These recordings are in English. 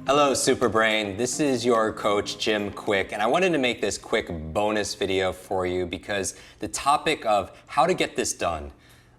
Hello, Superbrain. This is your coach, Jim Quick, and I wanted to make this quick bonus video for you because the topic of how to get this done.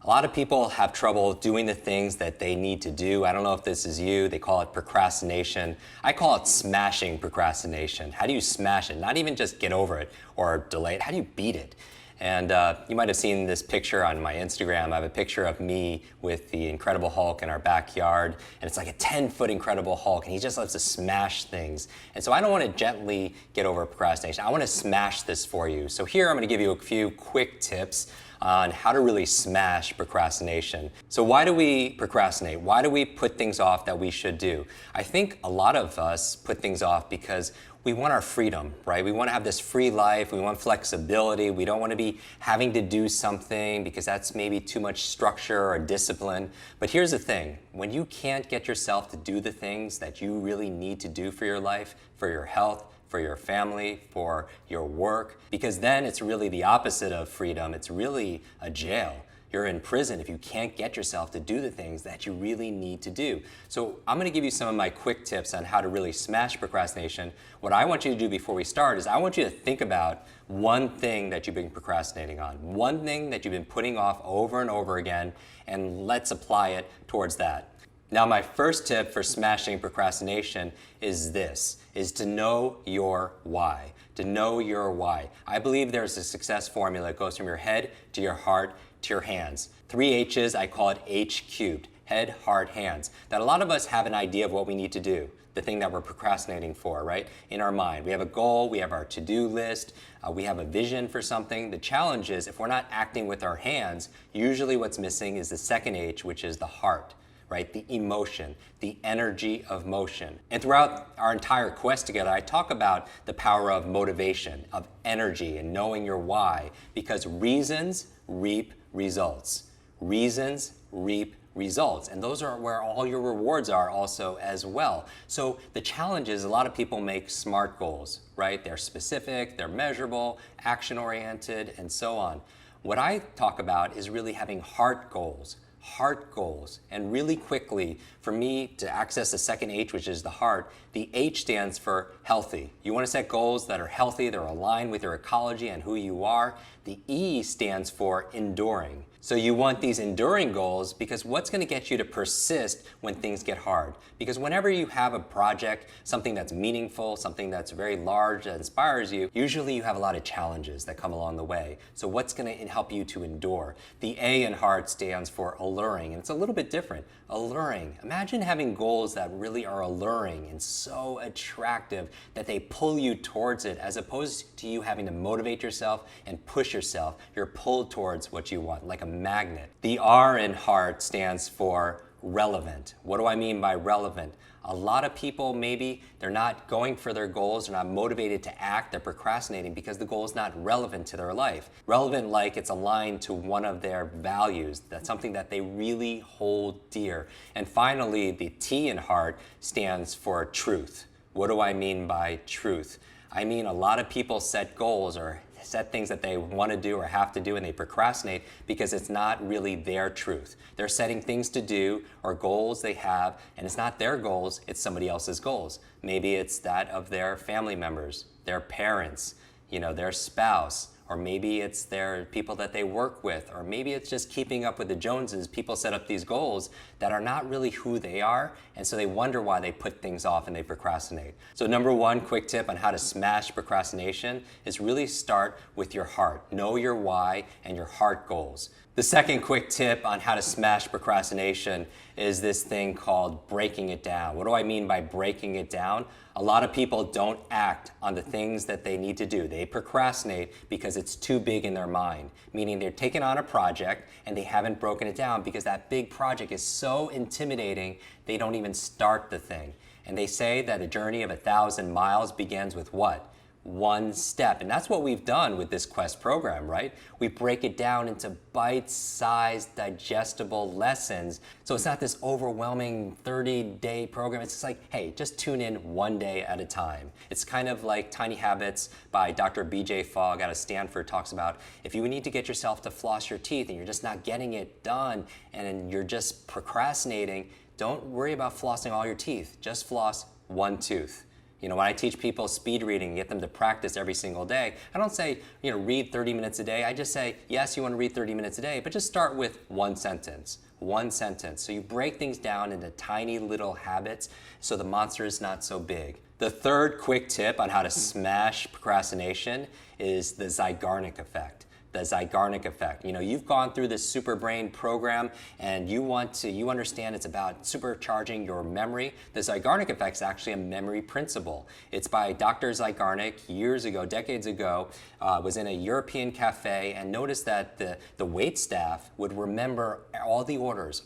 A lot of people have trouble doing the things that they need to do. I don't know if this is you. They call it procrastination. I call it smashing procrastination. How do you smash it? Not even just get over it or delay it. How do you beat it? And you might have seen this picture on my Instagram. I have a picture of me with the Incredible Hulk in our backyard, and it's like a 10-foot Incredible Hulk, and he just loves to smash things. And so I don't want to gently get over procrastination. I want to smash this for you. So here I'm going to give you a few quick tips on how to really smash procrastination. So why do we procrastinate? Why do we put things off that we should do? I think a lot of us put things off because we want our freedom, right? We want to have this free life. We want flexibility. We don't want to be having to do something because that's maybe too much structure or discipline. But here's the thing. When you can't get yourself to do the things that you really need to do for your life, for your health, for your family, for your work, because then it's really the opposite of freedom. It's really a jail. You're in prison if you can't get yourself to do the things that you really need to do. So I'm going to give you some of my quick tips on how to really smash procrastination. What I want you to do before we start is I want you to think about one thing that you've been procrastinating on, one thing that you've been putting off over and over again, and let's apply it towards that. Now, my first tip for smashing procrastination is this, is to know your why. To know your why. I believe there's a success formula that goes from your head to your heart to your hands. 3 H's, I call it H cubed. Head, heart, hands. That a lot of us have an idea of what we need to do, the thing that we're procrastinating for, right? In our mind. We have a goal, we have our to-do list, we have a vision for something. The challenge is if we're not acting with our hands, usually what's missing is the second H, which is the heart. Right? The emotion, the energy of motion. And throughout our entire quest together, I talk about the power of motivation, of energy, and knowing your why, because reasons reap results. Reasons reap results. And those are where all your rewards are also as well. So the challenge is a lot of people make SMART goals, right? They're specific, they're measurable, action-oriented, and so on. What I talk about is really having heart goals. Heart goals. And really quickly, for me to access the second H, which is the heart, the H stands for healthy. You want to set goals that are healthy, they're aligned with your ecology and who you are. The E stands for enduring. So you want these enduring goals because what's going to get you to persist when things get hard? Because whenever you have a project, something that's meaningful, something that's very large, that inspires you, usually you have a lot of challenges that come along the way. So what's going to help you to endure? The A in heart stands for alluring, and it's a little bit different. Alluring. Imagine having goals that really are alluring and so attractive that they pull you towards it, as opposed to you having to motivate yourself and push yourself. You're pulled towards what you want, like a magnet. The R in heart stands for relevant. What do I mean by relevant? A lot of people, maybe they're not going for their goals, they're not motivated to act, they're procrastinating because the goal is not relevant to their life. Relevant like it's aligned to one of their values. That's something that they really hold dear. And finally, the T in heart stands for truth. What do I mean by truth? I mean a lot of people set goals or set things that they want to do or have to do, and they procrastinate because it's not really their truth. They're setting things to do or goals they have, and it's not their goals, it's somebody else's goals. Maybe it's that of their family members, their parents, their spouse, or maybe it's their people that they work with, or maybe it's just keeping up with the Joneses. People set up these goals that are not really who they are, and so they wonder why they put things off and they procrastinate. So number one quick tip on how to smash procrastination is really start with your heart. Know your why and your heart goals. The second quick tip on how to smash procrastination is this thing called breaking it down. What do I mean by breaking it down? A lot of people don't act on the things that they need to do. They procrastinate because it's too big in their mind, meaning they're taking on a project and they haven't broken it down because that big project is so intimidating they don't even start the thing. And they say that a journey of 1,000 miles begins with what? One step. And that's what we've done with this Quest program, right? We break it down into bite-sized, digestible lessons. So it's not this overwhelming 30-day program. It's just like, hey, just tune in one day at a time. It's kind of like Tiny Habits by Dr. BJ Fogg out of Stanford talks about if you need to get yourself to floss your teeth and you're just not getting it done and you're just procrastinating, don't worry about flossing all your teeth. Just floss one tooth. When I teach people speed reading, get them to practice every single day, I don't say, read 30 minutes a day. I just say, yes, you want to read 30 minutes a day, but just start with one sentence. One sentence. So you break things down into tiny little habits so the monster is not so big. The third quick tip on how to smash procrastination is the Zeigarnik effect. The Zeigarnik effect. You've gone through this super brain program and you understand it's about supercharging your memory. The Zeigarnik effect is actually a memory principle. It's by Dr. Zeigarnik years ago, decades ago, was in a European cafe and noticed that the wait staff would remember all the orders.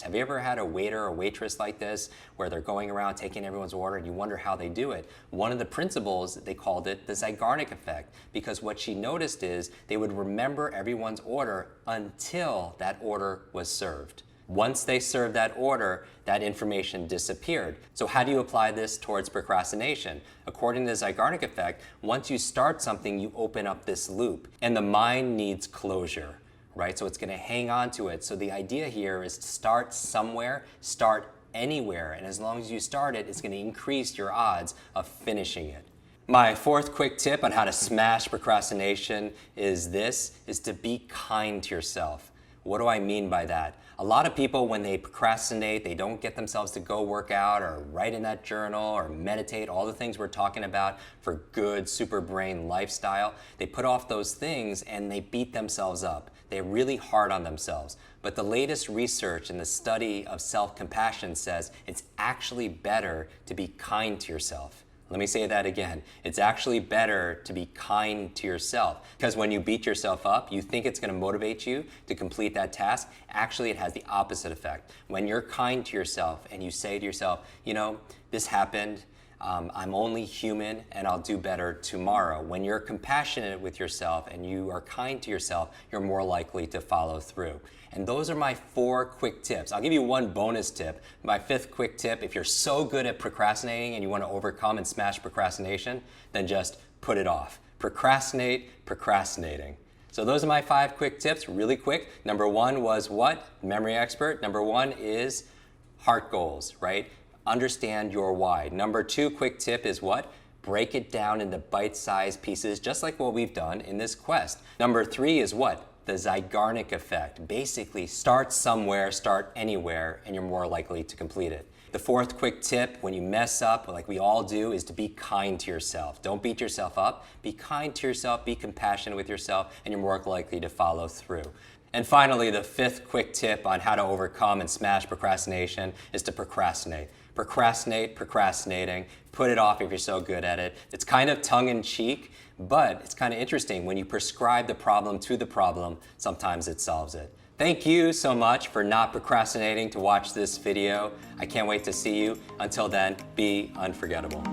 Have you ever had a waiter or waitress like this where they're going around taking everyone's order and you wonder how they do it? One of the principles, they called it the Zeigarnik effect, because what she noticed is they would remember everyone's order until that order was served. Once they served that order, that information disappeared. So how do you apply this towards procrastination? According to the Zeigarnik effect, once you start something, you open up this loop, and the mind needs closure, right? So it's going to hang on to it. So the idea here is to start somewhere, start anywhere, and as long as you start it, it's going to increase your odds of finishing it. My fourth quick tip on how to smash procrastination is to be kind to yourself. What do I mean by that? A lot of people, when they procrastinate, they don't get themselves to go work out or write in that journal or meditate, all the things we're talking about for good super brain lifestyle. They put off those things and they beat themselves up. They're really hard on themselves. But the latest research in the study of self-compassion says it's actually better to be kind to yourself. Let me say that again. It's actually better to be kind to yourself, because when you beat yourself up, you think it's going to motivate you to complete that task. Actually, it has the opposite effect. When you're kind to yourself and you say to yourself, this happened, I'm only human and I'll do better tomorrow. When you're compassionate with yourself and you are kind to yourself, you're more likely to follow through. And those are my 4 quick tips. I'll give you one bonus tip. My 5th quick tip: if you're so good at procrastinating and you want to overcome and smash procrastination, then just put it off. Procrastinate, procrastinating. So those are my 5 quick tips, really quick. Number 1 was what? Memory expert. Number 1 is heart goals, right? Understand your why. Number 2 quick tip is what? Break it down into bite-sized pieces, just like what we've done in this quest. Number 3 is what? The Zeigarnik effect. Basically, start somewhere, start anywhere, and you're more likely to complete it. The 4th quick tip, when you mess up, like we all do, is to be kind to yourself. Don't beat yourself up. Be kind to yourself, be compassionate with yourself, and you're more likely to follow through. And finally, the 5th quick tip on how to overcome and smash procrastination is to procrastinate. Procrastinate, procrastinating, put it off if you're so good at it. It's kind of tongue-in-cheek, but it's kind of interesting. When you prescribe the problem to the problem, sometimes it solves it. Thank you so much for not procrastinating to watch this video. I can't wait to see you. Until then, be unforgettable.